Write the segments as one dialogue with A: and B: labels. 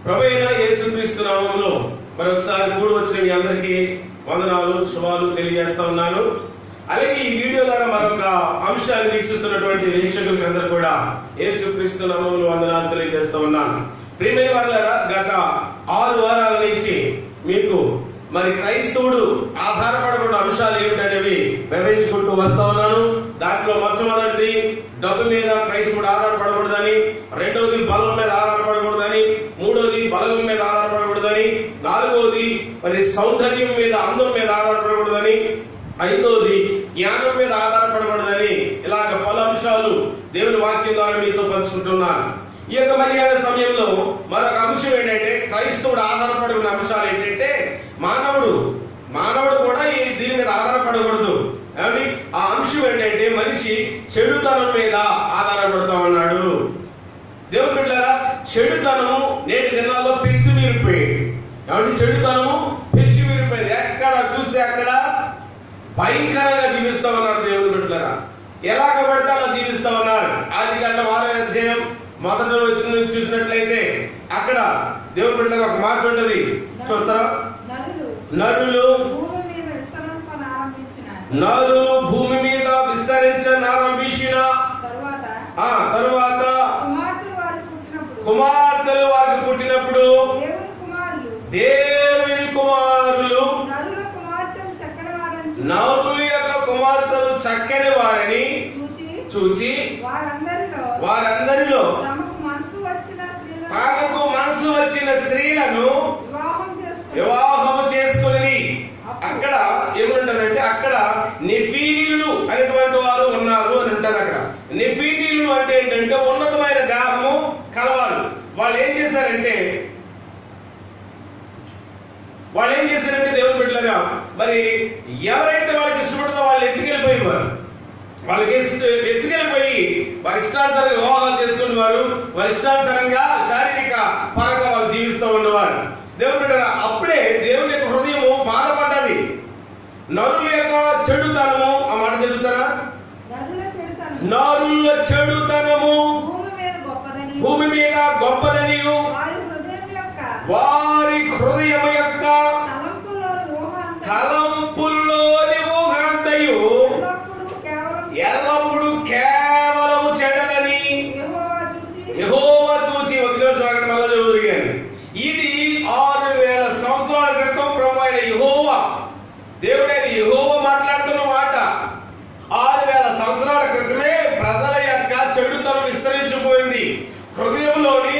A: ప్రభువైన యేసుక్రీస్తు నామములో మరొకసారి కూడి వచ్చిన మీ అందరికీ వందనాలు, శుభాలు తెలియజేస్తా ఉన్నాను. అలాగే ఈ వీడియో ద్వారా మరొక అంశాన్ని వీక్షిస్తున్నటువంటి వీక్షకులకి అందరూ కూడా యేసుక్రీస్తు నామములో వందనాలు తెలియజేస్తా ఉన్నాను. ప్రియమైన వాళ్ళారా, గత 6 వారాల నుంచి మీకు మరి క్రైస్తవుడు ఆధారపడకుండా అంశాలు ఏమిటనేవి వివరించుకుంటూ వస్తా ఉన్నాను. దాంట్లో మొట్టమొదటిది డబ్బు మీద క్రైస్తవుడు ఆధారపడకూడదని, రెండవది బలం మీద ఆధారపడకూడదని, మూడవది బలం మీద ఆధారపడకూడదని, నాలుగవది మరి సౌందర్యం మీద, అందం మీద ఆధారపడకూడదని, ఐదవది జ్ఞానం మీద ఆధారపడకూడదని, ఇలాగ పలు అంశాలు దేవుని వాక్యం ద్వారా మీతో పంచుకుంటున్నాను. ఈ యొక్క మధ్యాహ్న సమయంలో మరొక అంశం ఏంటంటే, క్రైస్తవుడు ఆధారపడిన అంశాలు ఏంటంటే, మానవుడు కూడా దీని మీద ఆధారపడకూడదు. కానీ ఆ అంశం ఏంటంటే, మనిషి చెడుతనం మీద ఆధారపడుతూ ఉన్నాడు. దేవుని బిడ్డలారా, చెడుతనము నేటి దినాల్లో పెంచి మీరిపోయింది. కాబట్టి చెడుతనము పెంచి మీరిపోయింది. ఎక్కడ చూస్తే అక్కడ భయంకరంగా జీవిస్తూ ఉన్నారు దేవుని బిడ్డలారా. ఎలాగ పడితే అలా జీవిస్తూ ఉన్నారు. ఆదికాండం 6వ అధ్యాయం మొదట వచ్చిన చూసినట్లయితే అక్కడ దేవుని బిడ్డలకు ఒక మాట ఉంటుంది, చూస్తారా? నరులు భూమి మీద విస్తరించనారంభించిన తరువాత కుమార్తెలు వారికి పుట్టినప్పుడు దేవుని కుమారులు నరుల యొక్క కుమార్తెలు చక్కని వారిని చూచి వారందరిలో తనకు మనసు వచ్చిన స్త్రీలను వివాహం చేసుకుని, అక్కడ ఏమంటారంటే, అక్కడ నెఫీలీలు అనేటువంటి వారు ఉన్నారు అని అంటారు. అక్కడ నెఫీలీలు అంటే ఏంటంటే ఉన్నతమైన దేహము కలవారు. వాళ్ళు ఏం చేశారంటే దేవుని బిడ్డలారా, మరి ఎవరైతే వాళ్ళకి ఇష్టపడుతుందో వాళ్ళు ఎత్తుకెళ్ళిపోయేవారు. వాళ్ళకి ఎత్తుకెళ్ళిపోయి వారి ఇష్టానుసారంగా వివాహాలు చేసుకునేవారు. వారి ఇష్టానుసారంగా శారీరక పరంగా వాళ్ళు జీవిస్తూ ఉండేవారు. దేవుని బిడ్డలారా, అప్పుడే దేవుని యొక్క హృదయము బాధపడ్డది. నరుల యొక్క చెడుతనము, ఆ మాట చదువుతారా? నరుల చెడుతనము భూమి మీద గొప్పదని వారి హృదయం యొక్క తలంపుల్లోని ఊహంతయు ఎల్లప్పుడూ కేవలం చెడ్డదని యెహోవా చూచి. ఒకరోజు అక్కడ మళ్ళా చదువుగాను. ఇది 6000 సంవత్సరాల క్రితం ప్రభు అయిన యెహోవా, దేవుడైన యెహోవా మాట్లాడుతున్న మాట. 6000 సంవత్సరాల క్రితమే ప్రజల యొక్క చెడుతనం విస్తరించిపోయింది. హృదయంలోని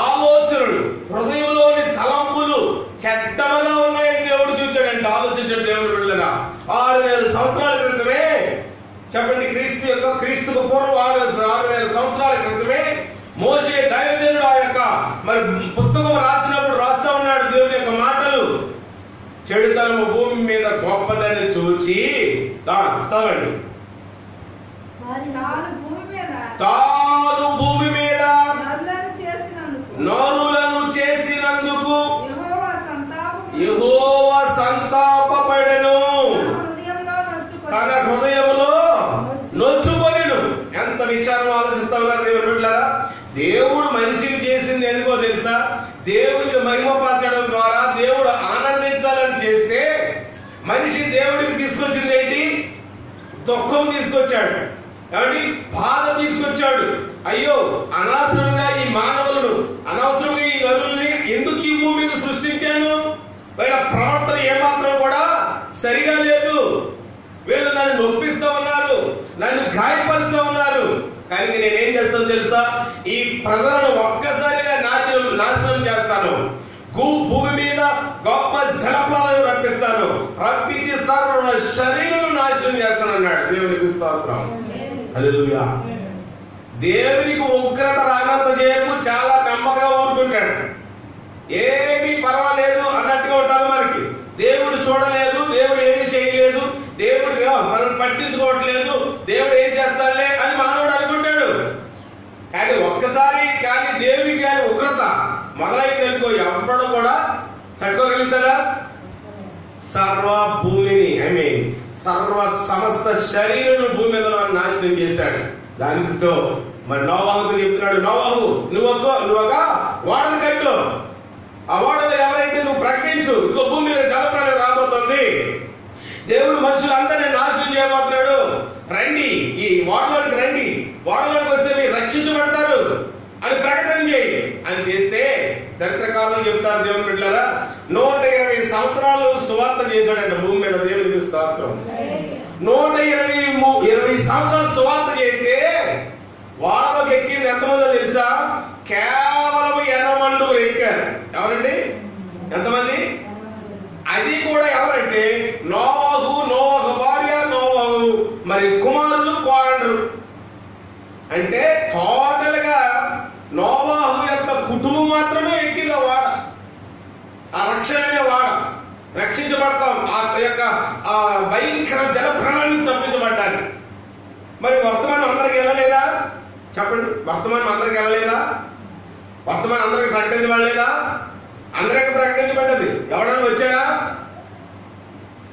A: ఆలోచనలు, హృదయంలోని తలంపులు చెడ్డగా ఉన్నాయని దేవుడు చూచాడంటే, ఆలోచించాడు దేవుడు బిడ్డలారా. 6000 సంవత్సరాల క్రితమే, చెప్పండి, క్రీస్తుకు పూర్వం 6000 సంవత్సరాల క్రితమే మోషే దైవజనుడు ఆ యొక్క మరి పుస్తకం రాసినప్పుడు రాస్తా ఉన్నాడు దేవుని యొక్క మాటలు. చెడుతనము భూమి మీద గొప్పదని చూచి తాను భూమి మీద నరులను చేసినందుకు యెహోవా సంతాపపడెను, తన హృదయంలో నొచ్చుకొనెను. ఎంత విచారం ఆలోచిస్తా ఉన్నారు దేవుని బిడ్డలారా. దేవుడు మనిషిని చేసింది ఎందుకో తెలుసా? దేవుడిని మహిమపరచడం ద్వారా దేవుడు ఆనందించాలని చేస్తే, మనిషి దేవుడికి తీసుకొచ్చింది ఏంటి? దుఃఖం తీసుకొచ్చాడు, కాబట్టి బాధ తీసుకొచ్చాడు. అయ్యో, అనవసరంగా ఈ మానవులను, అనవసరంగా ఈ నరుల్ని ఎందుకు ఈ భూమి మీద సృష్టించాను? వీళ్ళ ప్రవర్తన ఏమాత్రం కూడా సరిగా లేదు. వీళ్ళు నన్ను నొప్పిస్తూ ఉన్నారు, నన్ను గాయపరుస్తూ ఉన్నారు. కానీ నేనేం చేస్తాను తెలుసా? ఈ ప్రజలను ఒక్కసారిగా నాశనం చేస్తాను. భూమి మీద గొప్ప జలప్రలయం రప్పిస్తాను, రప్పించి సర్వ శరీరం నాశనం చేస్తాను అన్నాడు. దేవునికి స్తోత్రం, హల్లెలూయా. దేవునికి ఉగ్రత రానంత చేపు చాలా నెమ్మదిగా ఊరుకుంటాడు. ఏమీ పర్వాలేదు అన్నట్టుగా ఉంటారు. మనకి దేవుడు చూడలేదు, దేవుడు ఏమి చేయలేదు, దేవుడు మనం పట్టించుకోవట్లేదు, దేవుడు ఏం చేస్తాడులే అని మానవుడు అనుకుంటాడు. కానీ ఒక్కసారి కానీ దేవునికి కానీ ఉగ్రత మొదలైందనుకో, ఎవడో కూడా తట్టుకోగలుగుతాడా? సర్వ భూమిని సర్వ సమస్త శరీరం భూమి మీద నాశనం చేశాడు. దానితో మరి నోవాహుతో చెప్తున్నాడు, నోవాహు నువ్వు ఒక ఓడను కట్టు, ఆ ఓడలో ఎవరైతే నువ్వు ప్రకటించు, ఇదిగో భూమి మీద జలప్రళయం రాబోతుంది, దేవుడు మనుషులందరినీ నాశనం చేయబోతున్నాడు, రండి ఈ ఓడలోకి రండి, ఓడలోకి వస్తే మీరు రక్షించబడతారు అని ప్రకటన చేయి అని చేస్తే చరిత్రకాలం చెప్తారు దేవుని బిడ్డలారా, 120 సంవత్సరాలు సువార్త చేశాడంట భూమి మీద. దేవునికి స్తోత్రం. 120 సంవత్సరాలు సువార్త చేస్తే ఓడలోకి ఎక్కింది ఎంతమందో తెలుసా? కేవలం 80 మండులు ఎక్కారు. ఎవరండి? ఎంతమంది? అది కూడా ఎవరంటే నోవహు, నోవహు భార్య, నోవహు మరి కుమారులు, కోడండ్రు. అంటే టోటల్ గా నోవహు యొక్క కుటుంబం మాత్రమే ఎక్కింది ఆ వాడ. ఆ రక్షణ అనే వాడ రక్షించబడతాం ఆ యొక్క ఆ భయంకర జలప్రళయానికి తప్పించబడ్డానికి. మరి వర్తమానం అందరికి వెళ్ళలేదా? చెప్పండి, వర్తమానం అందరికి వెళ్ళలేదా? వర్తమానం అందరికి ప్రకటించబడలేదా? అందరికి ప్రకటించబడ్డది. ఎవడన్నా వచ్చాడా?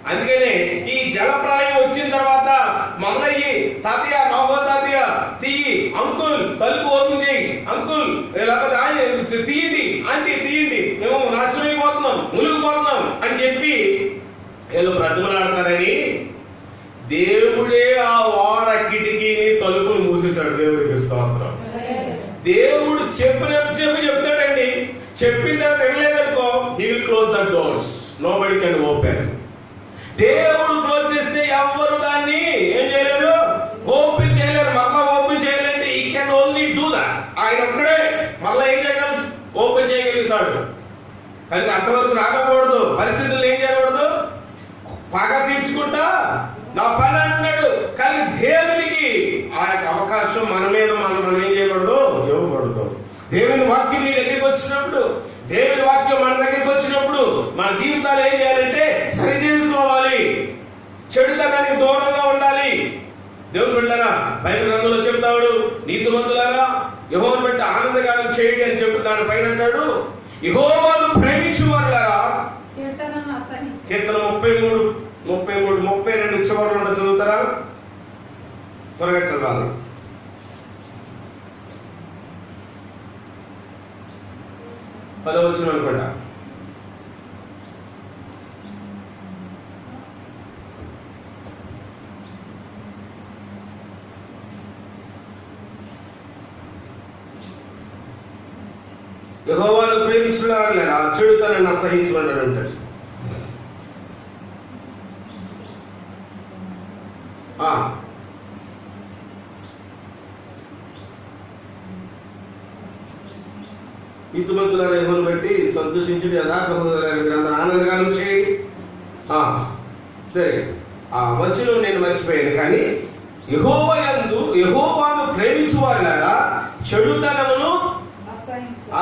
A: అందుకనే ఈ జల ప్రళయం వచ్చిన తర్వాత మొదలయ్యి, తాతయ్య, నోవహు తాతయ్య తీయి, అంకుల్ తలుపు ఓపెన్ చేయి, అంకుల్ లేకపోతే తీయండి, ఆంటీ తీయండి, మేము నాశనం అయిపోతున్నాం, మునిగిపోతున్నాం అని చెప్పి ఏదో బ్రతిమలాడతారని దేవుడే ఆ వాడ కిటికీని తలుపులు మూసేశాడు. దేవుడికి స్తోత్రం. దేవుడు చెప్పినంతసేపు చెప్తాడండి, చెప్పిన తర్వాత వినలేదనుకో, he will close the doors, nobody can open. దేవుడు క్లోజ్ చేస్తే ఎవరు దాన్ని ఏం చేయలేరు, ఓపెన్ చేయలేరు. మళ్ళా ఓపెన్ చేయాలంటే ఈ కెన్ ఓన్లీ డూ దట్. ఆయన ఒక్కడే మళ్ళా ఏం చేయగలరు, ఓపెన్ చేయగలుగుతాడు. కానీ అంతవరకు రాకూడదు, పరిస్థితులు ఏం చేయకూడదు, పగ తీర్చుకుంటా నా పని అంటున్నాడు. కానీ దేవునికి ఆ యొక్క అవకాశం మన మీద మనం ఏం చేయకూడదు, ఇవ్వకూడదు. దేవుని వాక్యం నీ దగ్గరికి వచ్చినప్పుడు, దేవుని వాక్యం మన దగ్గరికి వచ్చినప్పుడు మన జీవితాలు ఏం చేయాలంటే సరిదిద్దుకోవాలి, చెడుతనానికి దూరంగా ఉండాలి. దేవుని బిడ్డలారా, బైబిల్ గ్రంథంలో చెప్తాడు, నీతిమంతులారా యెహోవాను బట్టి ఆనందగానం చేయండి అని చెప్పి దాని పైన అంటాడు, యెహోవాను ప్రేమించువారులారా. కీర్తన 33 చివరి నుండి చదువుతారా? త్వరగా చదవాలి. పదవచనం అనుకుంటా. యెహోవాను ప్రేమించువారులారా చెడుతనాన్ని అసహించమని అంటారు. నీతిమంతుల యెహోవాను బట్టి సంతోషించుడి, యథార్థ గ్రంథం ఆనందగానం చేయండి. సరే, ఆ వచనం నేను మర్చిపోయాను. కానీ యెహోవాను ప్రేమించువారులారా చెడుతనమును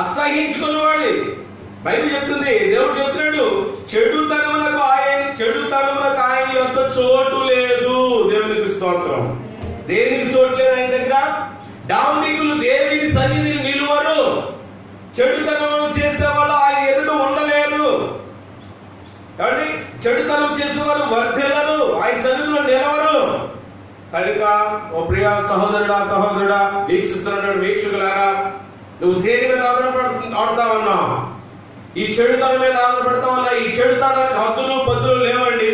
A: అసహించుకునేవాళ్ళు. బైబిల్ చెప్తుంది, దేవుడు చెప్తున్నాడు, చెడుతనములకు ఆయన యొక్క చోటు లేదు. దేవునికి స్తోత్రం. దేనికి చోటు లేదు ఆయన దగ్గర? డాంబికులు దేవుని సన్నిధిని నిలువరు, చెడుతనం చేసేవాళ్ళు ఆయన ఎదుట ఉండలేరు. కాబట్టి చెడుతనం చేసేవారు వర్ధిల్లరు, ఆయన సన్నిధిలో నిలవరు. కనుక ఓ ప్రియ సహోదరుడా వీక్షిస్తున్నటువంటి వీక్షకులారా, నువ్వు దేని మీద ఆడుతా ఉన్నావు? ఈ చెడుతనం మీద ఆధారపడతా ఉన్నా. ఈ చెడుతనానికి హద్దులు పద్దులు లేవండి.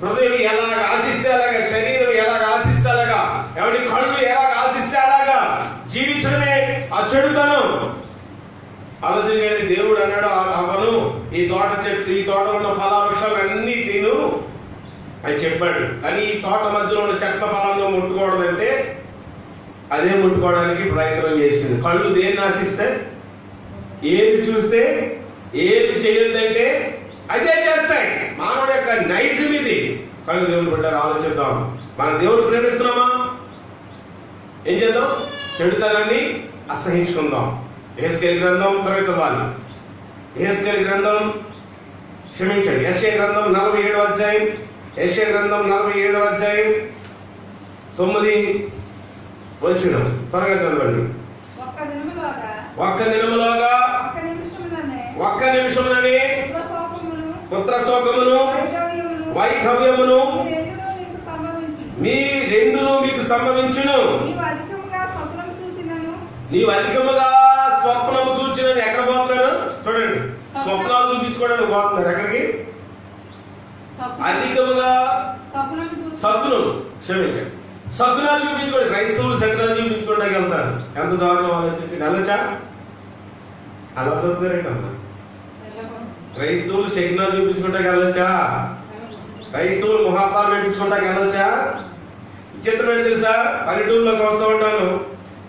A: హృదయం ఎలాగ ఆశిస్తే అలాగా, శరీరం ఎలాగ ఆశిస్తే అలాగా, ఎవరి కళ్ళు ఎలాగ ఆశిస్తే అలాగా జీవించడమే ఆ చెడుతనం. ఆలోచించండి. దేవుడు అన్నాడు, అవను ఈ తోటలో ఉన్న ఫలావృక్షాలు అన్ని తిను అని చెప్పాడు. కానీ ఈ తోట మధ్యలో ఉన్న చెట్ల ఫలంలో ముట్టుకోవడం అదే ముట్టుకోవడానికి ప్రయత్నం చేసింది. కళ్ళు దేన్ని ఆశిస్తే, ఏది చూస్తే, ఏది చేయలేదంటే అదే చేస్తాయి. మానవుడి యొక్క నైజం ఇది. కళ్ళు దేవుని బిడ్డలు ఆలోచిద్దాం. మన దేవుడు ప్రేమిస్తున్నామా? ఏం చేద్దాం? చెడుతనాన్ని అసహించుకుందాం. యెహెజ్కేలు గ్రంథం త్వరగా చదవాలి. యెహెజ్కేలు గ్రంథం క్షమించండి, యెషయా గ్రంథం 47వ అధ్యాయం. యెషయా గ్రంథం 47వ అధ్యాయం 9వ వచనం త్వరగా చదవండి. ఒక్క దినములోగా ఒక్క నిమిషముననే పుత్ర శోకమును వైధవ్యమును మీ రెండును మీకు సంభవించును. నీవు అధికముగా స్వప్నము చూచినని ఎక్కడ పోతున్నారు చూడండి. చూడడానికి పోతున్నారు. ఎక్కడికి? అధికముగా శకునం, క్షమించండి, శకునాలు చూపించుకోండి. క్రైస్తవులు శకునాలు చూపించుకోవడానికి వెళ్తారు. ఎంత దారుణం ఆలోచించండి. వెళ్ళొచ్చా? అలా చదువుతారేంటమ్మా? క్రైస్తవులు శకునాలు చూపించుకోవడానికి వెళ్ళొచ్చా? క్రైస్తవులు ముహూర్తాలు పెట్టించుకోవడానికి వెళ్ళొచ్చా? చిత్రం ఏంటి తెలుసా? పల్లెటూరులోకి వస్తూ ఉంటాను.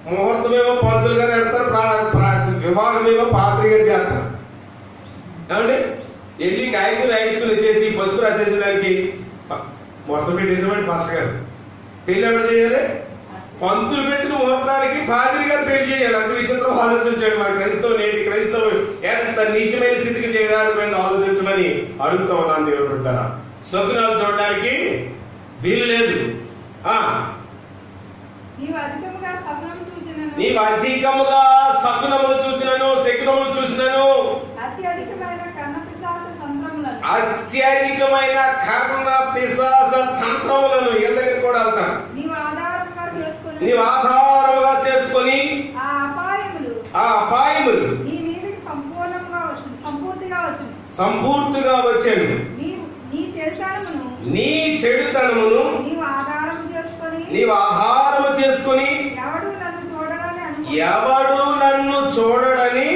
A: ముహూర్తమేమో పంతులు గారు పెడతారు, వివాహమేమో పాత్రి గారు చేస్తారు. ఏమండి? వెళ్ళి కాయకూర రాయించుకుని వచ్చేసి పసుపు రాసేసేదానికి మొత్తం పెట్టేసేవాడి పాస్టర్ గారు. పెళ్లి ఎవరు చేయాలి? పంతులు పెట్టిన ముహూర్తానికి పాద్రి గారు పెళ్లి చేయాలి. అంత విచిత్రం ఆలోచించాడు. మా క్రైస్తవులు నేటి క్రైస్తవులు ఎంత నీచమైన స్థితికి చేయడానికి ఆలోచించమని అడుగుతా ఉన్నాను. దేవుడు పెట్టారా? శకునాలు చూడడానికి వీలు లేదు. నీవు అధికముగా శకునములు చూసినను, శకునములు చూసినను, అత్యధికమైన కర్ణ పిశాచ తంత్రములను ఏ దగ్గర కూడా వెళ్తాను. నీవు ఆధారముగా చేసుకొని ఆ అపాయములు సంపూర్తిగా వచ్చాను. నీ చెడుతనమును నీవు ఆధారము చేసుకొని ఎవడు నన్ను చూడడని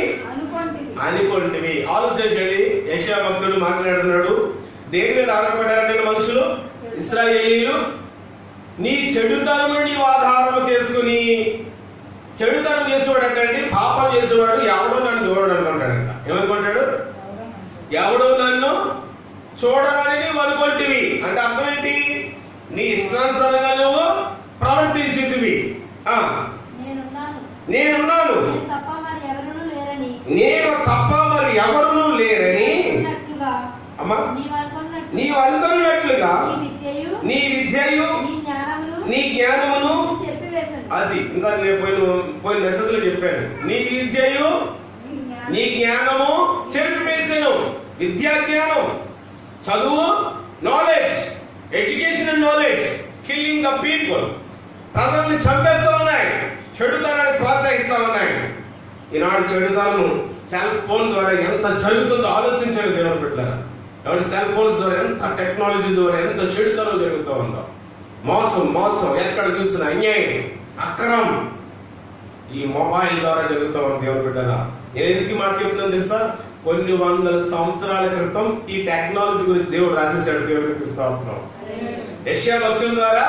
A: అనుకుంటివి. ఆలోచించండి. యెషయా భక్తుడు మాట్లాడుతున్నాడు. దేని మీద ఆధారపడ్డారంటే మనుషులు, ఇశ్రాయేలీయులు. నీ చెడుతనమును నీవు ఆధారము చేసుకుని, చెడుతనం చేసేవాడంటే పాపం చేసేవాడు ఎవడో నన్ను చూడడం అనుకుంటాడంట. ఏమనుకుంటాడు? ఎవడో నన్ను చూడాలని నీవు అనుకుంటివి అంటే అర్థం ఏంటి? నీ ఇష్టానుసారంగా నువ్వు ప్రవర్తించిందివి. నేనున్నాను, నేను తప్ప మరి ఎవరునూ లేరని అమ్మా నీవు అనుకున్నట్లుగా నీ విద్యయు నీ జ్ఞానమును, అది ఇంకా నేను పోయిన మెసేజ్లో చెప్పాను. నీ విద్యయు నీ జ్ఞానము చెరిపివేసెను. విద్యా జ్ఞానం, చదువు, knowledge, education and knowledge killing the people. ప్రజల్ని చంపేస్తూ ఉన్నాయి, చెడుతనాన్ని ప్రోత్సహిస్తూ ఉన్నాయి. ఈనాడు చెడుతనం సెల్ ఫోన్ ద్వారా ఎంత జరుగుతుందో ఆలోచించండి దేవుని బిడ్డలారా. కాబట్టి సెల్ ఫోన్స్ ద్వారా ఎంత టెక్నాలజీ ద్వారా ఎంత చెడుతనం జరుగుతూ ఉందో. మోసం ఎక్కడ చూసిన అన్యాయం, అక్రమం ఈ మొబైల్ ద్వారా జరుగుతూ ఉంది దేవుని బిడ్డలారా. నేను ఎందుకు మాట చెప్తున్నాను తెలుసా? కొన్ని వందల సంవత్సరాల క్రితం ఈ టెక్నాలజీ గురించి దేవుడు రాసేసాడు. దేవుడికి స్తోత్రం. యెషయా భక్తుల ద్వారా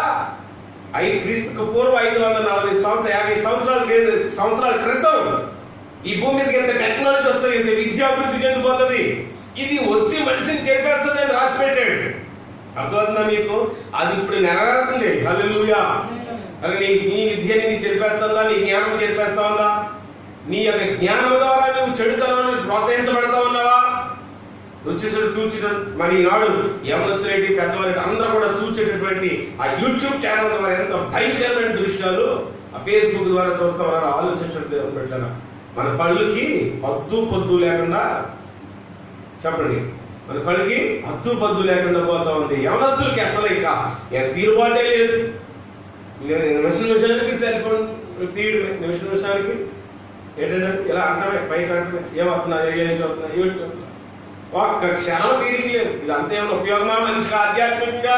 A: క్రీస్తుకు పూర్వం 540 50 సంవత్సరాల క్రితం ఈ భూమి మీదకి ఎంత టెక్నాలజీ వస్తుంది, ఎంత విద్యాభివృద్ధి చెందిపోతుంది, ఇది వచ్చి మనిషిని చెప్పేస్తుంది అని రాసి పెట్టాడు. అర్థమవుతుందా మీకు? అది ఇప్పుడు నెరవేరుతుంది. హల్లెలూయా. నీ విద్యని నీ చెప్పేస్తుందా? నీ జ్ఞానం చెప్పేస్తా ఉందా? నీ యొక్క జ్ఞానం ద్వారా నువ్వు చెడుతనాన్ని ప్రోత్సహించబడతా ఉన్నావా? రుచిసుడు చూచడం మరి ఈనాడు యవనస్తులేంటి పెద్దవారికి అందరూ కూడా చూచేటటువంటి ఆ యూట్యూబ్ ఛానల్ ద్వారా ఎంత భయంకరమైన దృశ్యాలు ఆ ఫేస్బుక్ ద్వారా చూస్తా ఉన్నారు. ఆలోచించడం పెట్టాను. మన కళ్ళుకి హద్దు పొద్దు లేకుండా, చెప్పండి, మన కళ్ళుకి హద్దు పొద్దు లేకుండా పోతా ఉంది. యవనస్తులకి అసలు ఇంకా తీరుబాటే లేదు. నిమిషానికి సెల్ ఫోన్ తీయడమే, నిమిషానికి ఏంటంటే ఇలా అంటామే, పైకి అంటమే, ఏమవుతున్నా, ఏం చదువుతున్నా, ఏమిటి చదువుతున్నా, ఒక్క క్షణం తీరిక లేదు. ఇది అంతేమన్నా ఉపయోగమా మనిషికి ఆధ్యాత్మికంగా?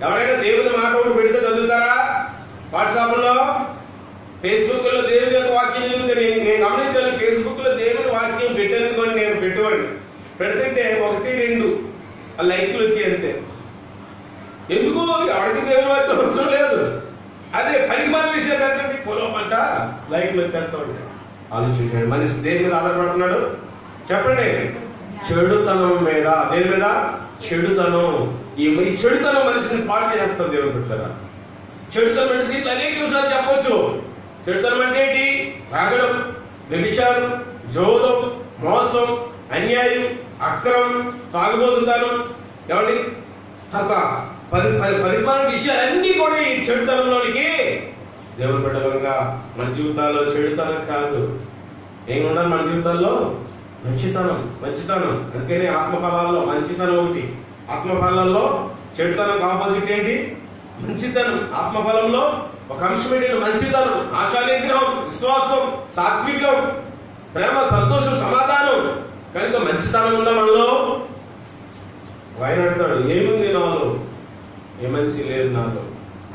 A: ఎవరైనా దేవుని మాట ఒకటి పెడితే చదువుతారా? వాట్సాప్ లో, ఫేస్బుక్ లో దేవుని యొక్క వాక్యం చదివితే నేను గమనించాను. ఫేస్బుక్ లో దేవుని వాక్యం పెట్టానుకోండి, నేను పెట్టుకోండి, పెడుతుంటే 1 2 లైక్లు వచ్చి అంతే. ఎందుకు? ఎవరికి దేవుని వాక్యం అవసరం లేదు. అదే పరిమాణ విషయాలు అంటే పొలమంట లైక్లు వచ్చేస్తా ఉంటాయి. ఆలోచించండి, మనిషి దేని మీద ఆధారపడుతున్నాడు చెప్పండి? చెడుతనం మీద. దేని మీద? చెడుతనం. ఈ చెడుతనం మనిషిని పాడు చేస్తుంది దేవుని బిడ్డలారా. చెడుతనం అంటే దీంట్లో అనేక విషయాలు చెప్పొచ్చు. చెడుతనం అంటే ఏంటి? త్రాగడం, వ్యభిచారం, జోదం, మోసం, అన్యాయం, అక్రమం, తాగుబోతుందనం, ఏమండి పరిమాణ విషయాలన్నీ కూడా ఈ చెడుతనంలోనికి. దేవుని బిడ్డలంగా మన జీవితాల్లో చెడుతనం కాదు, ఏముండాలి మన జీవితాల్లో? మంచితనం. అందుకని ఆత్మఫలాల్లో మంచితనం ఒకటి. ఆత్మఫలాల్లో చెడుతనం ఆపోజిట్ ఏంటి? మంచితనం. ఆత్మఫలంలో ఒక అంశం ఏంటి? మంచితనం, ఆశానిగ్రహం, విశ్వాసం, సాత్వికం, ప్రేమ, సంతోషం, సమాధానం, కనుక మంచితనం ఉందా మనలో? ఆయన అంటాడు, ఏముంది నాలో? ఏ మంచి లేదు నాలో,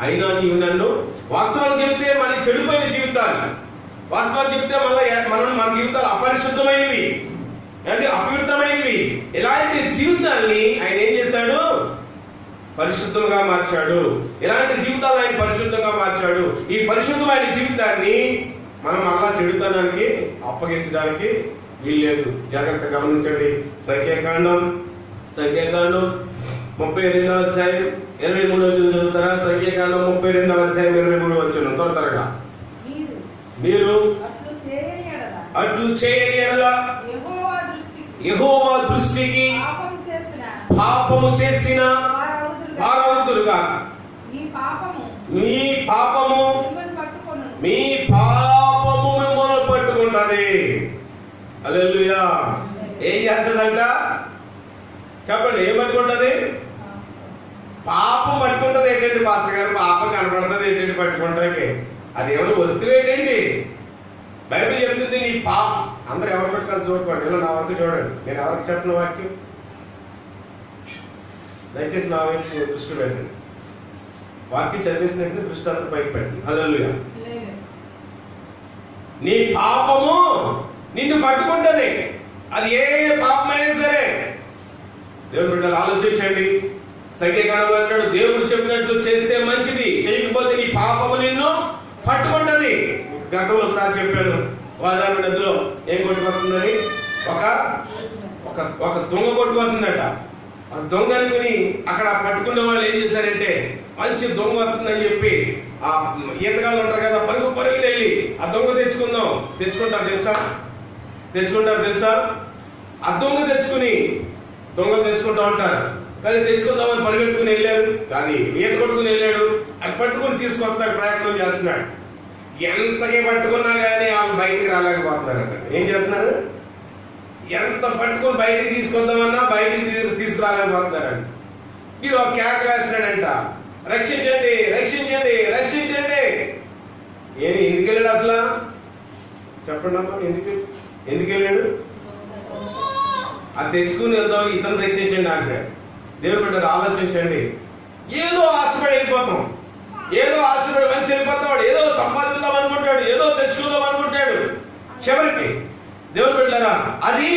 A: అయినా నీవు నన్ను. వాస్తవానికి చెప్తే మన చెడిపోయిన జీవితాలు, వాస్తవానికి చెప్తే మన జీవితాలు అపరిశుద్ధమైనవి అంటే అపవిత్రమైనవి. ఇలాంటి జీవితాన్ని ఆయన ఏం చేశాడు? పరిశుద్ధంగా మార్చాడు. ఇలాంటి జీవితాలు ఆయన పరిశుద్ధంగా మార్చాడు. ఈ పరిశుద్ధమైన జీవితాన్ని మనం అలా చెడుతనానికి అప్పగించడానికి వీల్లేదు. జాగ్రత్త గమనించండి. సంఖ్యాకాండం 32వ అధ్యాయం 23వ వచనం చదువుతారా? సంఖ్యాకాండం 32వ అధ్యాయం 23వ వచనం త్వరగా. మీరు అట్లు చేయని ఎడల యెహోవా దృష్టికి పాపము చేసిన వారవుదురుగా మీ పాపము మిమ్మల్ని పట్టుకుంటది. హల్లెలూయా. ఏం చేస్తుందంట చెప్పండి? ఏం పట్టుకుంటది? పాపం పట్టుకుంటది. ఏంటండి పాస్టర్ గారు, పాపం కనపడుతుంది ఏంటండి పట్టుకుంటానికి? అది ఏమైనా వస్తువు ఏంటండి? బైబిల్ చెప్తుంది నీ పాపం. అందరు ఎవరు పట్టుకోవాలి చూడుకోండి. ఇలా నా వంతు చూడండి. నేను ఎవరికి చెప్పిన వాక్యం దయచేసి నా వైపు దృష్టి పెట్టండి. వాక్యం చదివేసినట్టు దృష్టి అంతా పైకి పెట్టండి. హల్లెలూయా. నీ పాపము నిన్ను పట్టుకుంటది. అది ఏ పాపమైనా సరే. దేవుని బిడ్డలు ఆలోచించండి. సంఖ్యాకాండంలో అంటాడు, దేవుడు చెప్పినట్లు చేస్తే మంచిది, చేయకపోతే నీ పాపము నిన్ను పట్టుకుంటది. గతంలో ఒకసారి చెప్పాను, గోదావరి నదిలో ఏం కొట్టుకొస్తుందని ఒక దొంగ కొట్టుకొస్తుందట. ఆ దొంగ అనుకుని అక్కడ పట్టుకునే వాళ్ళు ఏం చేశారంటే, మంచి దొంగ వస్తుందని చెప్పి ఆ ఈతగాళ్ళు ఉంటారు కదా, పరుగులు వెళ్ళి ఆ దొంగ తెచ్చుకుంటారు తెలుసా? ఆ దొంగ తెచ్చుకుంటా ఉంటారు. కానీ తెచ్చుకుందామని పరిగెట్టుకుని వెళ్ళారు, కానీ ఈత కొట్టుకుని వెళ్ళాడు. అది పట్టుకుని తీసుకొస్తాడు, ప్రయత్నం చేస్తున్నాడు. ఎంతగా పట్టుకున్నా కానీ వాళ్ళు బయటికి రాలేకపోతున్నారట. ఏం చేస్తున్నారు? ఎంత పట్టుకుని బయటికి తీసుకొద్దామన్నా బయటికి తీసుకురాలేకపోతున్నారంట. వీడు ఒక కేక వేస్తున్నాడంట, రక్షించండి రక్షించండి రక్షించండి. ఎందుకు వెళ్ళాడు అసలు? చెప్పండి అమ్మా, ఎందుకు వెళ్ళాడు? అది తెచ్చుకుని వెళ్దాం, ఇతను రక్షించండి అంటాడు. దేవుని బిడ్డలు ఆలోచించండి. ఏదో ఆశపడి వెళ్ళిపోతాం, ఏదో ఆశపడి మనిషి వెళ్ళిపోతాడు, ఏదో సంపాదిద్దాం అనుకుంటాడు, ఏదో తెచ్చుకుందాం అనుకుంటాడు. చివరికి దేవుని బిడ్డలారా, అది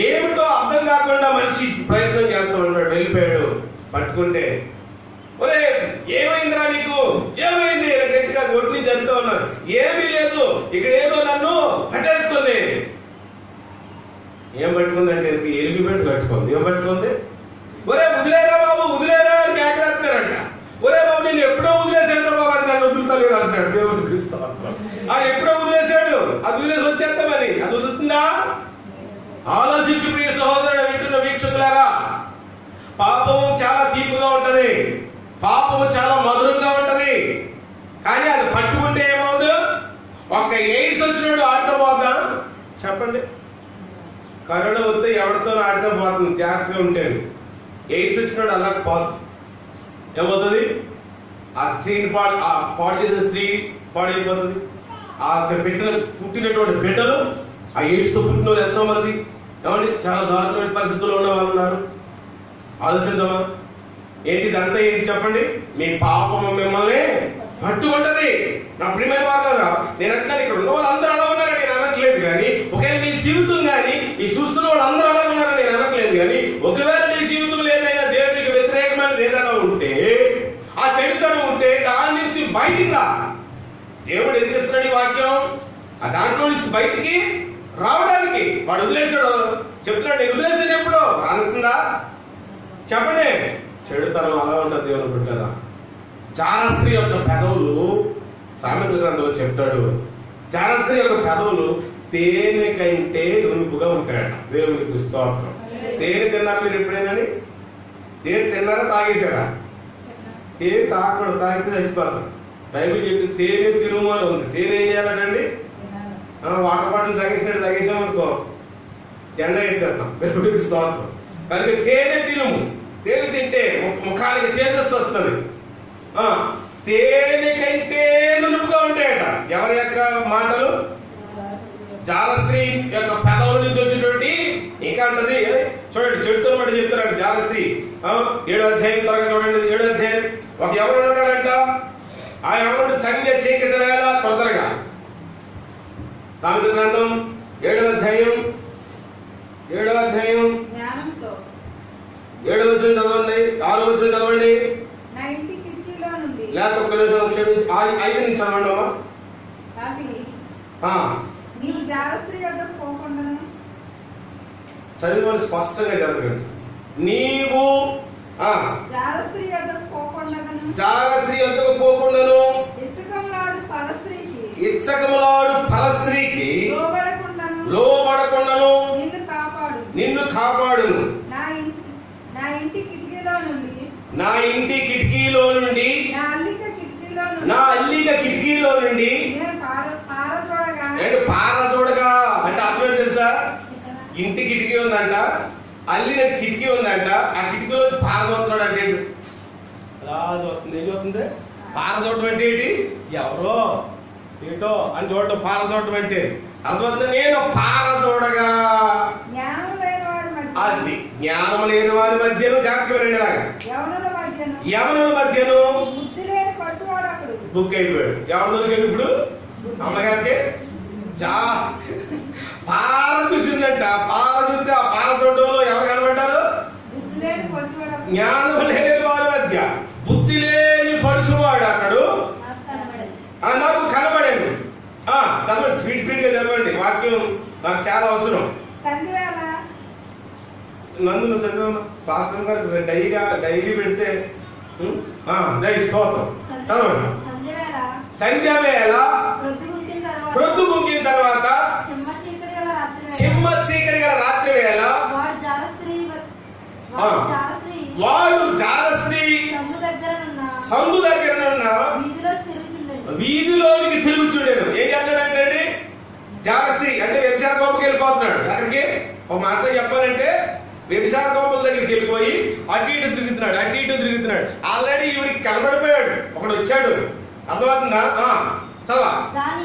A: ఏమిటో అర్థం కాకుండా మనిషి ప్రయత్నం చేస్తూ ఉంటాడు. వెళ్ళిపోయాడు. పట్టుకుంటే, ఒరే ఏమైందిరా నీకు, ఏమైంది? గట్టిగా కొట్టి జరుగుతూ ఉన్నారు. ఏమీ లేదు, ఇక్కడ ఏదో నన్ను పట్టేసుకుంది. ఏం పట్టుకుందంటే ఎలుగు పెట్టి పట్టుకుంది. ఏం పట్టుకుంది? ఒరే వదిలేరా బాబు, వదిలేరా అని కేకలేస్తారంట. ఒరే బాబు, నేను ఎప్పుడో వదిలేసాడు బాబు, అది నన్ను వదులుతలేదు అంటాడు. దేవుడికి క్రీస్తు అది ఎప్పుడో వదిలేశాడు, అది వదిలేసి వచ్చేస్తామని. అది వదులుతుందా? ఆలోచించు ప్రియ సహోదరుడు, వింటున్న వీక్షకులారా. పాపము చాలా తీపిగా ఉంటది, పాపము చాలా మధురంగా ఉంటది. కానీ అది పట్టుకుంటే ఏమవుతుంది? ఒక ఎయిడ్స్ వచ్చినాడు ఆడితో పోతా? చెప్పండి. కరోనా వస్తే ఎవరితో ఆడితో పోతుంది, జాగ్రత్తగా ఉంటాను. ఎయిడ్స్ వచ్చినాడు అలా పోదు. ఏమవుతుంది? ఆ స్త్రీని పాడు చేసిన స్త్రీ పాడైపోతుంది. ఆ పుట్టినటువంటి బిడ్డలు ఆ ఎయిడ్స్తో పుట్టిన వాళ్ళు ఎంతో మంది ఏమండి చాలా దారుణమైన పరిస్థితుల్లో ఉన్న వాళ్ళు ఉన్నారు. ఆలోచించమా? ఏంటి ఇదంతా? ఏంటి చెప్పండి? మీ పాపము మిమ్మల్ని పట్టుకుంటది. నా ప్రియమైన వాళ్ళరా, నేను అంటున్నాను, ఇక్కడ ఉన్న వాళ్ళు అందరూ అలా ఉన్నారని నేను అనట్లేదు. కానీ ఒకవేళ మీ జీవితం కానీ ఈ చూస్తున్న వాళ్ళు అందరూ అలా ఉన్నారని నేను అనట్లేదు. కానీ ఒకవేళ మీ జీవితంలో ఏదైనా దేవునికి వ్యతిరేకమైనది ఏదైనా ఉంటే, ఆ చెడుతనం ఉంటే దాని నుంచి బయటికి రా. దేవుడు ఎందుకు ఇస్తున్నాడు ఈ వాక్యం? ఆ దాంట్లో నుంచి బయటికి రావడానికి. వాడు వదిలేసాడు, చెప్తున్నాడు, నేను వదిలేసాను ఎప్పుడో అనుకుందా? చెప్పండి. చెడుతనం అలా ఉంటుంది దేవుని బిడ్డలారా. జారస్త్రీ యొక్క పెదవులు, సామెతల గ్రంథంలో చెప్తాడు, జారస్త్రీ యొక్క పెదవులు తేనె కంటే నునుపుగా ఉంటాయట. దేవునికి స్తోత్రం. తేనె తిన్నారు మీరు ఎప్పుడైనా? తేనె తిన్నారా, తాగేశారా? తేనె తాగకూడదు, తాగితే చచ్చిపోతాం. బైబిల్ చెప్పి తేనె తిరుము అని ఉంది. తేనె ఏం చేయాలండి? వాటర్ బాటిల్ తాగేసాం అనుకో, జెండా ఎత్తేస్తాం. దేవుడికి స్తోత్రం. కనుక తేనె తినుము. తేనె తింటే ముఖానికి తేజస్సు వస్తుంది. తేనె కంటే నునుపుగా ఉంటాయట. ఎవరి యొక్క మాటలు? జారస్త్రీ యొక్క పెదవుల నుంచి వచ్చేటువంటి ఈ అంటది. చూడండి, చెడుతో బట్టి చెప్తున్నాడు జారస్త్రీ. 7వ అధ్యాయం త్వరగా చూడండి. 7వ అధ్యాయం ఒక ఎవరు ఉన్నాడంట, ఆ ఎవరు సంధ్య చీకటి వేళ తొందరగా. సామెతల గ్రంథం 7వ అధ్యాయం 7వ అధ్యాయం 7వ వచనం చదవండి, 6వ వచనం చదవండి. లేకపోతే ఒక్క నిమిషం క్షమించి 5 నుంచి చదవండి. చదివి స్పష్టంగా చదవండి. నీవు జారస్త్రీ వద్దకు పోకుండాను ఇచ్చకములాడు పరస్త్రీకి లోబడకుండాను నిన్ను కాపాడును. నా ఇంటి కిటికీలో నుండి నా అల్లిక కిటికీలో నుండి పార చూడగా అంటే అర్థం తెలుసా? ఇంటి కిటికీ ఉందంట, అల్లిన కిటికీ ఉందంట, ఆ కిటికీలో పార చూస్తున్నాడు అంటే అలా చూస్తుంది. ఏం చూస్తుంది? పార చూడటం అంటే ఏంటి? ఎవరో ఏటో అని చూడటం పార చూడటం అంటే అర్థమవుతుంది. నేను పార చూడగా అది జ్ఞానం లేని వారి మధ్యను జాగ్రత్తగా యవనుల మధ్యను బుక్ అయిపోయాడు. ఎవరు దొరికాడు ఇప్పుడు? అమ్మగారికి పార చూసిందంట. పార చూస్తే ఆ పార చూడటంలో ఎవరు కనబడ్డారు? జ్ఞానం లేని వారి మధ్య బుద్ధి లేని పడుచువాడు అక్కడు నాకు కనబడాడు. చదవండి, స్పీడ్ గా చదవండి, వాక్యం నాకు చాలా అవసరం. నందు నువ్వు చదివాను భాస్కర్ గారు డైలీ పెడితే దయ స్తోత్రం. చదవండి. సంధ్యవేళ ప్రొద్దుగుంకిన తర్వాత చిమ్మ చీకటి గల రాత్రి వేళ వాడు జారస్త్రీ సందు దగ్గర వీధిలోనికి తిరుగుచుండేను. ఏం చేస్తాడంటే జారస్త్రీ అంటే వ్యభిచార కోపకి వెళ్ళిపోతున్నాడు. అక్కడికి ఒక మాట చెప్పాలంటే వ్యభిచార కోపల దగ్గరికి వెళ్ళిపోయి అటు ఇటు తిరుగుతున్నాడు. ఆల్రెడీ ఈవిడికి కనబడిపోయాడు, ఒకడు వచ్చాడు. అర్థమవుతుందా? చదవా. దాని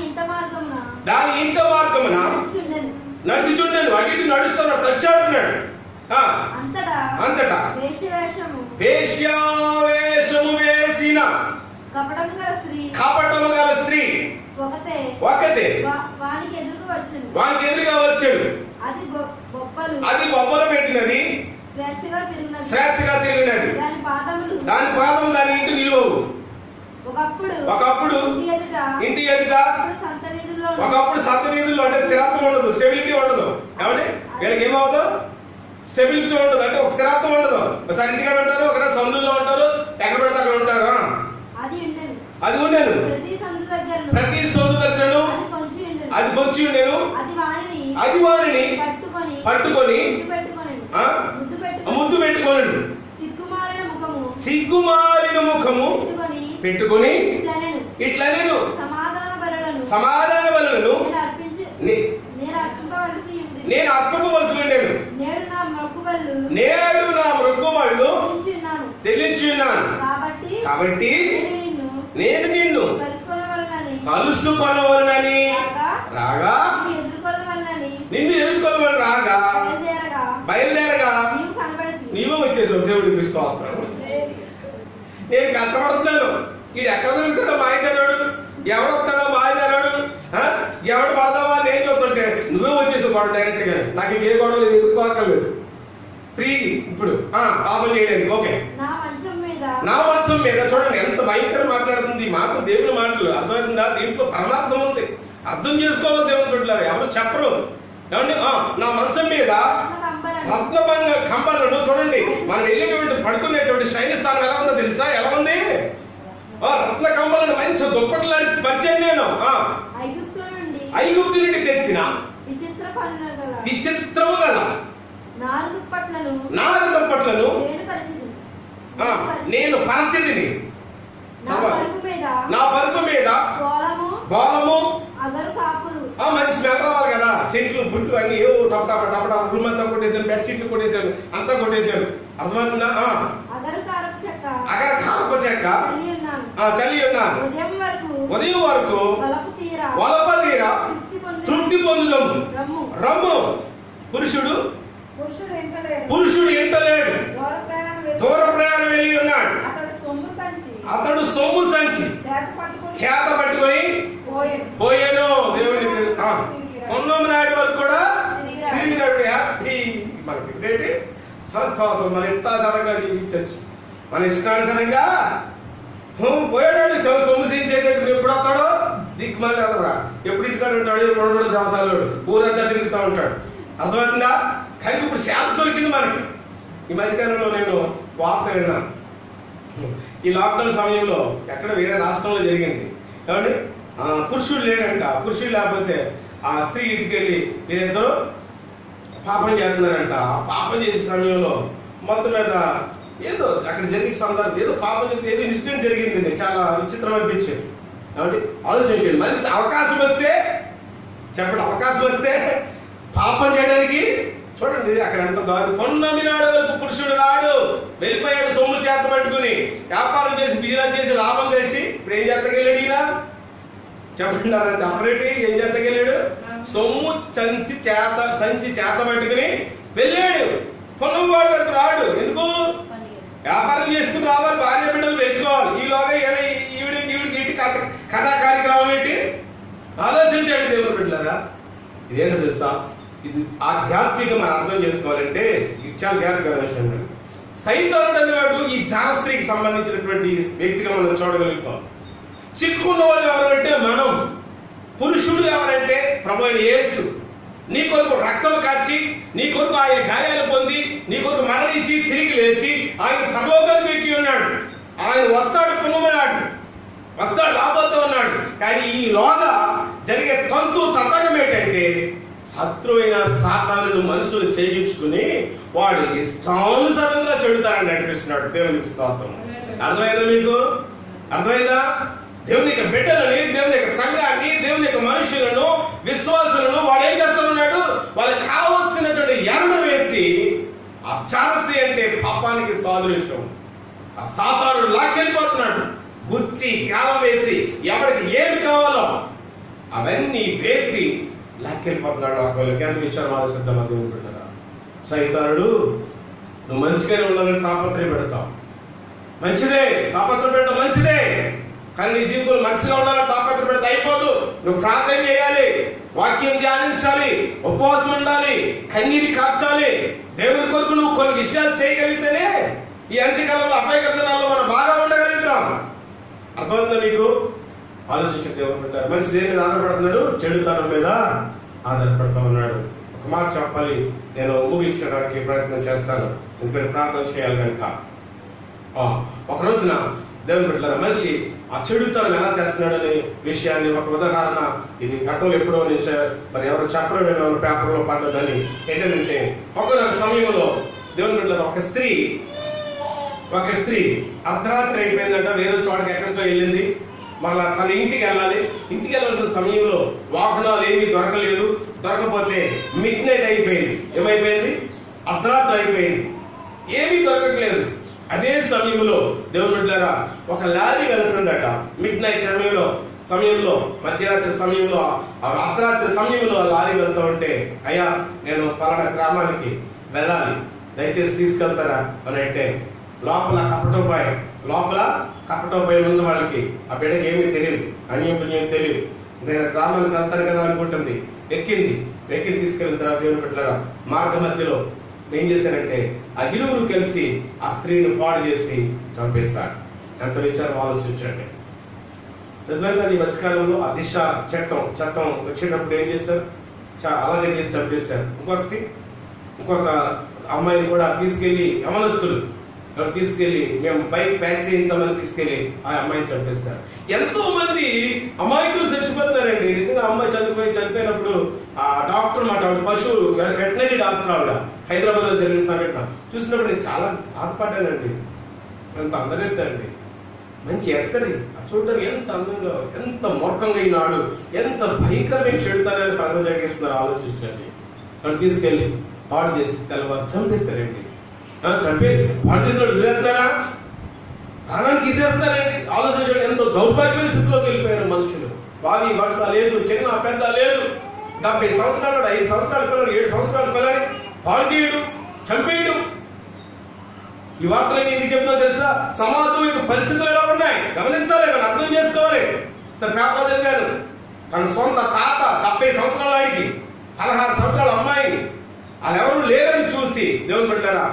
A: ఇంట మార్గమున నడుచుచుండెను. అటు ఇటు నడుస్తున్నాడు, తెచ్చాడున్నాడు. అంతటా వేషము వేసిన కపటము గల స్త్రీ ఒకతే వానికి ఎదురుగా వచ్చాడు. అది బొబ్బలు పెట్టినది, స్వేచ్ఛగా తిరిగినది. దాని పాదములు దాని ఇంటి నిలువవు. ఒకప్పుడు ఇంటి ఎదుట ఒకప్పుడు సంత వీధుల్లో అంటే స్థిరత్వం ఉండదు, స్టెబిలిటీ ఉండదు. ఏమంటే వీళ్ళకి ఏమవుతుంది? స్టెబిలిటీ ఉండదు, అంటే ఒక స్థిరత్వం ఉండదు. ఒకసారి ఇంటిగా ఉంటారు, ఒకసారి సందుల్లో ఉంటారు, ఎక్కడ పెడితే అక్కడ ఉంటారు. అది ఉండేను ప్రతి సందు దగ్గరను అది పొంచి ఉండేను. అది వారిని పట్టుకొని ముద్దు పెట్టుకోను. సిగ్గుమాలిన ముఖము పెట్టుకొని ఇట్లా నేను సమాధాన బలులను నేను అర్పింపవలసి ఉండేను. నేడు నా మొక్కుబళ్ళు తెలిసి ఉన్నాను. కాబట్టి నేను నిన్ను కలుసుకొనవలనని రాగా నిన్ను ఎదుర్కొనవలని రాగా బయలుదేరగా నీవు వచ్చేసావు. దేవుడికి స్తోత్రం. నేను కష్టపడుతున్నాను. ఇది ఎక్కడ దొరుకుతాడో మాయదారుడు, ఎవడు వస్తాడో మాయదారుడు, ఎవడు పడదావా అని ఏం చూస్తుంటే నువ్వే వచ్చేసావు గొడవ డైరెక్ట్ గా. నాకు ఇంకే గొడవ నేను ఎదుర్కోక్కర్లేదు, ఫ్రీ ఇప్పుడు పాపం చేయడానికి. ఓకే, నా మంచం మీద చూడండి ఎంత భయంకర మాట్లాడుతుంది. మాకు దేవుని మాటలు అర్థమవుతుందా? దీంట్లో పరమార్థం ఉంది, అర్థం చేసుకోవాలి. దేవుని బిడ్డలారా ఎవరు చెప్పరు. ఏమండి? నా మంచం మీద రత్నబంగ కంబలను చూడండి. మనం వెళ్ళేటువంటి పడుకునేటువంటి శైలి స్థానం ఎలా ఉందో తెలుసా? ఎలా ఉంది? రత్న కంబలను మంచి దుప్పట్లాంటి పరిచయం. నేను ఐగుప్తు నుండి తెచ్చిన విచిత్రము గల నాలుగు దుప్పట్లను నేను పరిచితిని. నా పరుపు మీద బోలము మంచి స్మెల్ రావాలి కదా. సెంట్లు పుట్లు అన్ని ఏవో టపటా రూమ్ అంతా కొట్టేశాను, బెడ్ షీట్లు కొట్టేశాను, అంతా కొట్టేశాను. అర్థమవుతుందా? అగర కారపు చెక్క చల్లి ఉన్నాను. ఉదయం వరకు వలప తీరా తృప్తి పొందుదాము. రమ్ము పురుషుడు పురుషుడు ఎంటలేడు, దూర ప్రయాణం వెళ్ళి ఉన్నాడు. అతడు సొమ్ము సంచి చేత పట్టుకొని పోయాను. దేవుని ఉన్నమ నాటి వరకు కూడా తిరిగినప్పుడు హ్యాపీ. మనకి ఏంటి సంతోషం, మన ఇష్టానుసారంగా జీవించవచ్చు, మన ఇష్టానుసారంగా పోయాడు. సొమ్ము సంచేటప్పుడు ఎప్పుడు వస్తాడో దిక్కుమని అదరా, ఎప్పుడు ఇంటికాడు ఉంటాడు, ఎప్పుడు దేవసాలు ఊరంతా తిరుగుతూ ఉంటాడు. అర్థమవుతుందా? కానీ ఇప్పుడు శాస్త్రం దొరికింది మనకి. ఈ మధ్యకాలంలో నేను వార్త విన్నాను. ఈ లాక్డౌన్ సమయంలో ఎక్కడ వేరే రాష్ట్రంలో జరిగింది. ఏమండి, పురుషుడు లేడంట. పురుషుడు లేకపోతే ఆ స్త్రీ ఇంటికి వెళ్ళి వీరిద్దరూ పాపం చేస్తున్నారంట. పాపం చేసే సమయంలో మొత్తం మీద ఏదో అక్కడ జరిగిన సందర్భం, ఏదో పాపం ఏదో ఇన్సిడెంట్ జరిగింది. చాలా విచిత్రం అనిపించింది. ఏమండి, ఆలోచించండి. మనిషి అవకాశం వస్తే చెప్పండి, అవకాశం వస్తే పాపం చేయడానికి చూడండి అక్కడ ఎంత దారి. పొన్నమి నాడు వరకు పురుషుడు రాడు, వెళ్ళిపోయాడు సొమ్ము చేత పట్టుకుని, వ్యాపారం చేసి బిజినెస్ చేసి లాభం చేసి. ఇప్పుడు ఏం చేతకెళ్ళాడు ఈయన చెప్పండి, చెప్పరేటి ఏం చేతకెళ్ళాడు? సొమ్ము సంచి చేత పట్టుకుని వెళ్ళాడు. పొన్నమి వాడి వరకు రాడు. ఎందుకు? వ్యాపారం చేసుకుని రావాలి, భార్య బిడ్డలు తెచ్చుకోవాలి. ఈలోగా ఈవిడికి కథా కార్యక్రమం ఏంటి? ఆలోచించండి దేవుని బిడ్డలారా. ఇదేంటో తెలుసా? ఇది ఆధ్యాత్మిక మనం అర్థం చేసుకోవాలంటే ఇది చాలా జాగ్రత్తగా విషయం. సైతానుడు అనేవాడు ఈ జార స్త్రీకి సంబంధించినటువంటి వ్యక్తిగా మనం చూడగలుగుతాం. చిక్కున్న వాళ్ళు ఎవరంటే మనం, పురుషుడు ఎవరంటే ప్రభు అయిన యేసు. నీ కొరకు రక్తం కార్చి, నీ కొరకు ఆయన గాయాలు పొంది, నీ కొరకు మరణించి తిరిగి లేచి ఆయన పరలోకానికి ఎక్కి ఉన్నాడు. ఆయన వస్తాడు, పునమనాడు వస్తాడు, రాబోతూ ఉన్నాడు. కానీ ఈ లోగా జరిగే తంతు తతంగం ఏంటంటే శత్రువైన సాతానుడు మనుషులు చేయించుకుని వాడు ఇష్టానుసారంగా చెడుతారని నడిపిస్తున్నాడు. దేవునికి స్తోత్రం. అర్థమైందా మీకు? అర్థమైందా? దేవుని యొక్క బిడ్డలని, దేవుని యొక్క సంఘాన్ని, దేవుని యొక్క మనుషులను, విశ్వాసులను వాడు ఏం చేస్తున్నాడు? వాళ్ళకి కావలసినటువంటి ఎరడు వేసి, ఆ చారస్తి అంటే పాపానికి సాదృశ్యం, ఆ సాతానుడు లాక్కెళ్ళిపోతున్నాడు. గుచ్చి కాలం వేసి ఎవరికి ఏమి కావాలో అవన్నీ వేసి లాక్కెళ్ళిపోతున్నాడు. వాళ్ళకి ఎంత విచారం ఆలోచిద్దామా దేవుని బిడ్డరా? సైతానుడు నువ్వు మంచిగానే ఉండాలని తాపత్రయం పెడతావు, మంచిదే. తాపత్రయం పెట్టడం మంచిదే. కానీ నీ జీవితంలో మంచిగా ఉండాలని తాపత్రయం పెడితే అయిపోదు. నువ్వు ప్రార్థన చేయాలి, వాక్యం ధ్యానించాలి, ఉపవాసం ఉండాలి, కన్నీరు కార్చాలి. దేవుని కొరకు నువ్వు కొన్ని విషయాలు చేయగలిగితేనే ఈ అంత్యకాలంలో అపాయకరణాల్లో మనం బాగా ఉండగలుగుతాం. అర్థమవుతుందా నీకు? ఆలోచించే దేవుని పెట్టారు. మనిషి దేని మీద ఆధారపడుతున్నాడు? చెడుతనం మీద ఆధారపడుతూ ఉన్నాడు. ఒక మాట చెప్పాలి, నేను ముగించడానికి ప్రయత్నం చేస్తాను, ఎందుకంటే ప్రార్థన చేయాలి కనుక. ఒక రోజున దేవుని పెట్టారు మనిషి ఆ చెడుతనం ఎలా చేస్తున్నాడు అనే విషయాన్ని ఒక ఉదాహరణ, ఇది గతంలో ఎప్పుడో నుంచి మరి ఎవరు చెప్పడం నేను పేపర్లో పడ్డదని. ఏంటంటే ఒక సమయంలో దేవుని పెట్టారు ఒక స్త్రీ అర్ధరాత్రి అయిపోయిందంట, వేరే చోటకి ఎక్కడికో వెళ్ళింది. మళ్ళా తన ఇంటికి వెళ్ళాలి. ఇంటికి వెళ్ళాల్సిన సమయంలో వాహనాలు ఏమీ దొరకలేదు. దొరకపోతే మిడ్ నైట్ అయిపోయింది. ఏమైపోయింది? అర్ధరాత్రి అయిపోయింది, ఏమీ దొరకట్లేదు. అదే సమయంలో దేవుని బిడ్డలారా ఒక లారీ వెళ్తుందట. మిడ్ నైట్ సమయంలో మధ్యరాత్రి సమయంలో, అర్ధరాత్రి సమయంలో ఆ లారీ వెళ్తూ ఉంటే, అయ్యా నేను పలానా గ్రామానికి వెళ్ళాలి, దయచేసి తీసుకెళ్తారా అని అంటే, లోపల కపటోపాయం ఉంది వాళ్ళకి. ఆ బిడ్డకి ఏమీ తెలియదు, అన్యం తెలియదు. నేను గ్రామానికి వెళ్తాను కదా అనుకుంటుంది. ఎక్కి తీసుకెళ్ళిన తర్వాత దేవుని బిడ్డలారా మార్గ మధ్యలో ఏం చేశారంటే ఆ ఇరువురు కలిసి ఆ స్త్రీని పాడు చేసి చంపేస్తాడు. ఎంత విచారం ఆలోచించండి. చదివారు కదా ఈ మధ్యకాలంలో ఆ దిశ చట్టం వచ్చేటప్పుడు ఏం చేశారు? అలాగే చేసి చంపేశారు. ఇంకొక అమ్మాయిని కూడా తీసుకెళ్లి యవనస్తులు తీసుకెళ్లి మేము బైక్ ప్యాక్ చేయిందామని తీసుకెళ్లి ఆ అమ్మాయిని చంపేస్తారు. ఎంతో మంది అమాయకులు చచ్చిపోతారండి. నిజంగా అమ్మాయి చనిపోయినప్పుడు ఆ డాక్టర్ మాట, పశువు వెటనరీ డాక్టర్ ఆవిడ, హైదరాబాద్ లో జరిగిన సంఘటన చూసినప్పుడు నేను చాలా బాధపడ్డానండి. ఎంత అందగెత్తండి, మంచి ఎత్తరి, చూడడానికి ఎంత అందంగా, ఎంత మూర్ఖంగా ఈనాడు, ఎంత భయంకరమైన చెడుతారని ప్రజలు జరిగిస్తున్నారు. ఆలోచించండి. తీసుకెళ్లి పాడు చేసి తెల్లవారు చంపేస్తారండి. చంపి పాడు చేసిన వదిలేస్తారా? ప్రాణాన్ని తీసేస్తారండి. ఆలోచించండి. ఎంతో దౌర్భాగ్యమైన స్థితిలోకి వెళ్ళిపోయారు మనుషులు. వారి వర్ష లేదు, చిన్న పెద్ద లేదు. 70 సంవత్సరాలు 5 సంవత్సరాల పిల్లలు, 7 సంవత్సరాల పిల్లని పాడు చేయడు, చంపేయడు. ఈ వార్తలన్నీ ఎందుకు చెప్తున్నా తెలుసా? సమాజం యొక్క పరిస్థితులు ఎలా ఉన్నాయి గమనించాలి, మనం అర్థం చేసుకోవాలి. సరే పేపర్ చదివాను, తన సొంత తాత 70 సంవత్సరాల వాడికి 16 సంవత్సరాల అమ్మాయి వాళ్ళు ఎవరు లేరని చూసి దేవుని బిడ్డలారా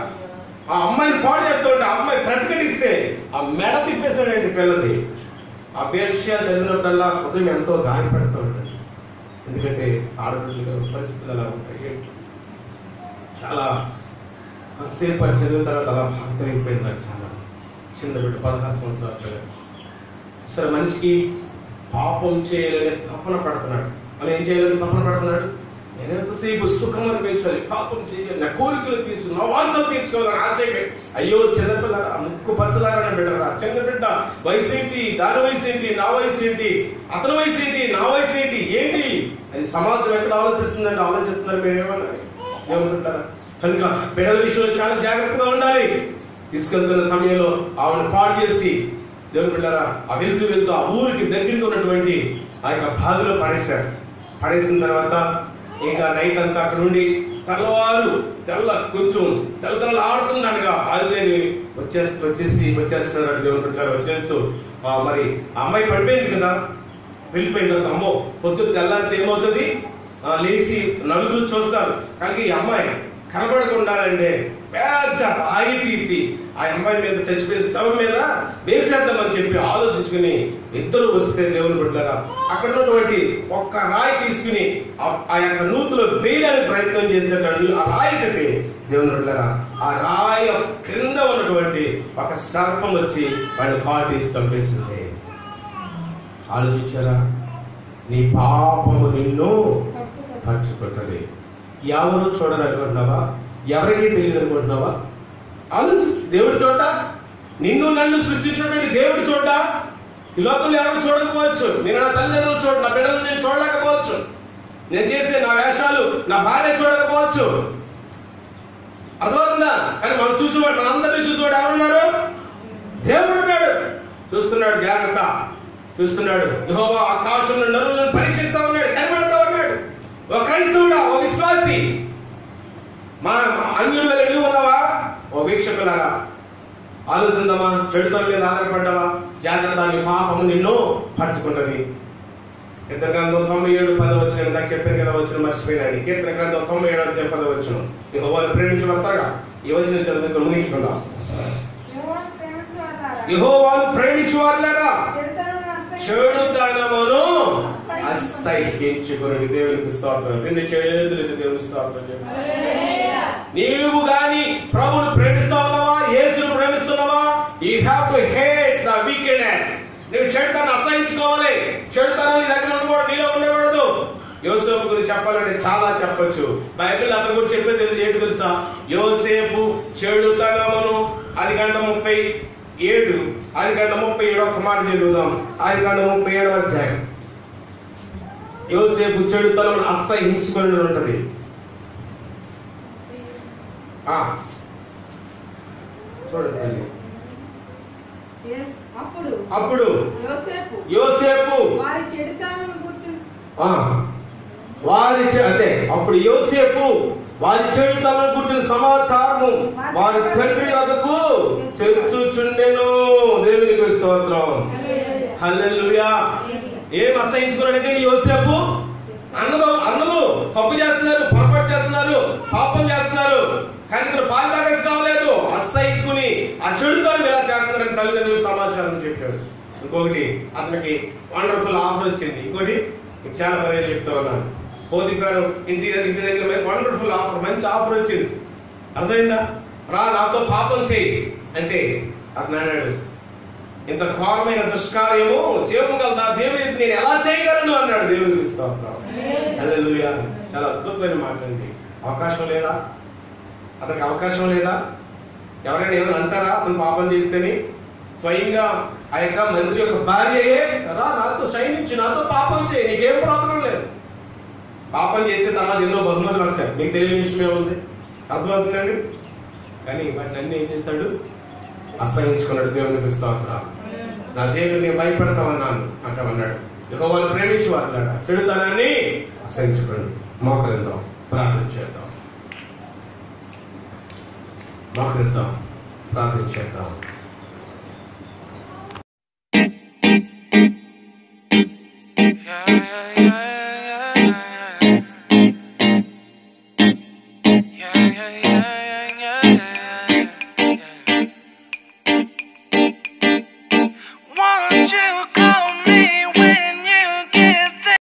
A: ఆ అమ్మాయిని పాడు చేస్తూ ఉంటే ఆ అమ్మాయి ప్రతిఘటిస్తే ఆ మెడ తిప్పేశాడండి పిల్లది. ఆ విషయాలు చదివినప్పుడల్లా హృదయం ఎంతో గాయపడుతూ ఉంటుంది. ఎందుకంటే ఆడపిల్లల పరిస్థితులు అలా ఉంటాయి. చాలా సేపు అది చదివిన తర్వాత అలా బాధ కలిగిపోయింది నాకు. చాలా చిన్న బిడ్డ 16 సంవత్సరాల పిల్ల. సరే మనిషికి పాపం చేయాలనే తపన పడుతున్నాడు. మనం ఏం చేయాలని తపన పడుతున్నాడు? నేను ఎంతసేపు సుఖం అనిపించాలి, పాపం చేయాలి, నా కోరికలు తీసుకుని నా వాంఛలు తీర్చుకోవాలని ఆశ. అయ్యో చిన్నపిల్లరా, ముక్కు పచ్చలారని బిడ్డరా, చిన్న బిడ్డ వయసు ఏంటి, దాని వయసు ఏంటి, నా వయసు ఏంటి, అతని వయసు ఏంటి, నా వయసు ఏంటి, ఏంటి అది సమాజం ఎక్కడ ఆలోచిస్తుందంటే ఆలోచిస్తున్నారు మీరేమన్నా ఏమంటుంటారా? కనుక బిడ్డల విషయంలో చాలా జాగ్రత్తగా ఉండాలి. తీసుకెళ్తున్న సమయంలో ఆవిడని పాడు చేసి దేవుని బిడ్డలారా ఆ వెళ్తూ ఆ ఊరికి దగ్గరికి ఉన్నటువంటి ఆ యొక్క బావిలో పడేశాడు. పడేసిన తర్వాత ఇంకా నైట్ అంతా అక్కడ నుండి తెల్లవారు కొంచెం తెల్ల ఆడుతుంది అనగా బావిలేని వచ్చేస్తున్నాడు దేవుని బిడ్డలారా. వచ్చేస్తూ మరి ఆ అమ్మాయి పడిపోయింది కదా, వెళ్ళిపోయిన తర్వాత అమ్మో పొద్దున్న తెల్లారితే ఏమవుతుంది, లేచి నలుగురు చూస్తారు. కానీ ఈ అమ్మాయి కనబడకుండా అంటే పెద్ద రాయి తీసి ఆ అమ్మాయి మీద చచ్చిపోయిన శవం మీద వేసేద్దామని చెప్పి ఆలోచించుకుని ఇద్దరు వస్తే దేవుని బిడ్డలారా అక్కడ ఉన్నటువంటి ఒక్క రాయి తీసుకుని ఆ యొక్క నూతులో వేయడానికి ప్రయత్నం చేసినట్టు ఆ రాయి కట్టి దేవుని బిడ్డలారా ఆ రాయి క్రింద ఉన్నటువంటి ఒక సర్పం వచ్చి వాడిని కాటేసి చంపేసింది. ఆలోచించారా? నీ పాపము నిన్ను పట్టుకుంటుంది. ఎవరు చూడాలనుకుంటున్నావా? ఎవరికి తెలియదు అనుకుంటున్నావా? ఆలోచించు. దేవుడి చోట, నిన్ను నన్ను సృష్టించినటువంటి దేవుడి చోట ఈ లోకంలో ఎవరు చూడకపోవచ్చు. నేను నా తల్లిదండ్రులు చూడ, నా బిడ్డలు నేను చూడలేకపోవచ్చు, నేను చేసే నా వేషాలు నా భార్య చూడకపోవచ్చు. అర్థమవుతుందా? కానీ మనం చూసేవాడు, మనందరినీ చూసేవాడు ఎవరున్నారు? దేవుడు ఉన్నాడు, చూస్తున్నాడు, జాగ్రత్త చూస్తున్నాడు. యెహోవా ఆకాశంలో నరులను పరీక్షిస్తా ఉన్నాడు, కనిపెడతా ఉన్నాడు. ఒక క్రైస్తవుడా, ఒక విశ్వాసి, మన అన్యుల నీవు ఉన్నావా? ఓ వీక్షకులారా ఆలోచిందమా? చెడుతో మీద ఆధారపడ్డావా? జాగ్రత్త, నీ పాపము నిన్ను పట్టుకుంటది. కీర్తన గ్రంథం 97:10 ఇందాక చెప్పాను కదా, వచ్చిన మర్చిపోయినాడు. కీర్తన గ్రంథం 97:10 యెహోవాను ప్రేమించబడతాగా. ఈ వచ్చిన చదువు ముగించుకుందాం. యెహోవాను ప్రేమించువారులారా చెడుతనమును అసహ్యించుకొనుడి. దేవునికి స్తోత్రం. 2 చేతులు దేవునికి స్తోత్రం చెప్పు. నీవు గాని ప్రభువును ప్రేమిస్తా ఉన్నావా? యేసును ప్రేమిస్తున్నావా? You have to hate the wickedness. నువ్వు చెడుతనాన్ని అసహించుకోవాలి. చెడుతనాన్ని దగ్గర ఉండకూడదు, నీలో ఉండకూడదు. యోసేపు గురించి చెప్పాలంటే చాలా చెప్పొచ్చు. బైబిల్ అతని గురించి చెప్పేది తెలియదు. ఏంటి తెలుసా? యోసేపు చెడుతనమును 10:37 10:37 ఒక మాట చదువుదాం. 10:37 అధ్యాయం. యోసేపు చెడుతనమును అసహించుకొని ఉంటది. చూడండి. అప్పుడు యోసేపు అప్పుడు యోసేపు వారి చెడుతనం గురించిన సమాచారము వారి తండ్రి వద్దకు తెచ్చుచుండెను. దేవునికి స్తోత్రం. హల్లెలూయా. ఏం అసహించుకున్నాడంటే యోసేపు అన్నలు తప్పు చేస్తున్నారు, పొరపాటు చేస్తున్నారు, పాపం చేస్తున్నారు, కానీ ఇక్కడ పాల్గొనక రావలేదు. అసహించుకుని ఆ చెడుతనం ఎలా చేస్తున్నారని తల్లిదండ్రులు సమాచారం చెప్పాడు. ఇంకొకటి అతనికి వండర్ఫుల్ ఆఫర్ వచ్చింది. ఇంకోటి చాలా పర్యాలు చెప్తా ఉన్నాను. పోతిఫారు ఇంటి దగ్గర వండర్ఫుల్ ఆఫర్, మంచి ఆఫర్ వచ్చింది. అర్థమైందా? రా నాతో పాపం చేయి అంటే అతను అన్నాడు, ఇంత ఘోరమైన దుష్కార్యము చేయగలదా దేవుని నేను ఎలా చేయగలను అన్నాడు. దేవునికి స్తోత్రం. హల్లెలూయా. చాలా అద్భుతమైన మాట అండి. అవకాశం లేదా? అతనికి అవకాశం లేదా? ఎవరైనా ఏమైనా అంటారా అతను పాపం చేస్తేని? స్వయంగా ఆ యొక్క మంత్రి యొక్క భార్యయే రా నాతో శయనించి నాతో పాపం చేయి, నీకేం ప్రాబ్లం లేదు. పాపం చేస్తే తర్వాత ఎన్నో బహుమతులు అంటారు. మీకు తెలియని విషయం ఏముంది? అర్థమవుతుందండి. కానీ వాటిని అన్ని ఏం చేశాడు? అసహించుకున్నాడు. దేవునికి స్తోత్రం. నా దేవుని భయపడతామన్నాను అంటామన్నాడు. యెహోవాను ప్రేమించి వారులారా చెడుతనాన్ని అసహించుకోండి. మోకరిద్దాం, ప్రార్థన చేద్దాం. మోకరిద్దాం, ప్రార్థించేద్దాం.
B: Yeah, yeah, yeah.